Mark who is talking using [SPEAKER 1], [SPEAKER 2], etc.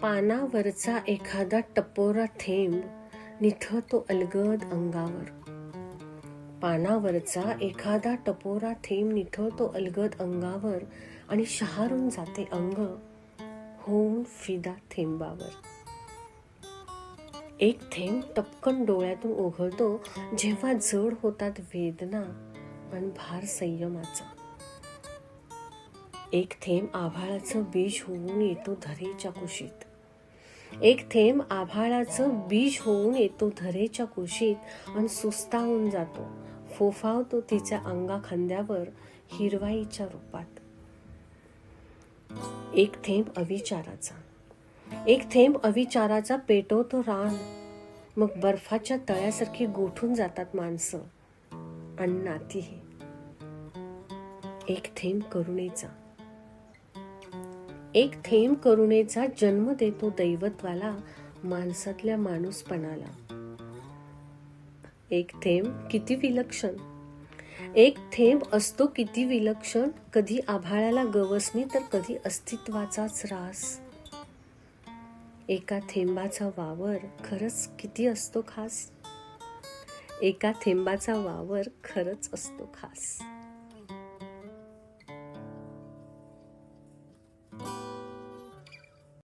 [SPEAKER 1] पानावरचा एखादा टपोरा थेंब निथळतो अलगद अंगावर. पानावरचा एखादा टपोरा थेंब निथळतो अलगद अंगावर आणि शहारून जाते अंग होऊन फिदा थेंबावर. एक थेंब टपकन डोळ्यातून ओघळतो जेव्हा जड होतात वेदना आणि भार संयमाचा. एक थेंब आभाळाचं बीज होऊन येतो धरेच्या कुशीत. एक थेंब आभाळाचं बीज होऊन येतो धरेच्या कुशीत आणि सुस्तावून जातो, फोफावतो तिच्या अंगा खांद्यावर हिरवाईच्या रूपात. एक थेंब अविचाराचा. एक थेंब अविचाराचा पेटवतो रान, मग बर्फाच्या तळ्यासारखी गोठून जातात माणसं आणि नातीही. एक थेंब करुणेचा. एक थेंब करुणेचा जन्म देतो दैवत्वाला, माणसातल्या माणूसपणाला. एक थेंब किती विलक्षण. एक थेंब असतो किती विलक्षण, कधी आभाळाला गवसणी तर कधी अस्तित्वाचाच रास. एका थेंबाचा वावर खरंच किती असतो खास. एका थेंबाचा वावर खरंच असतो खास.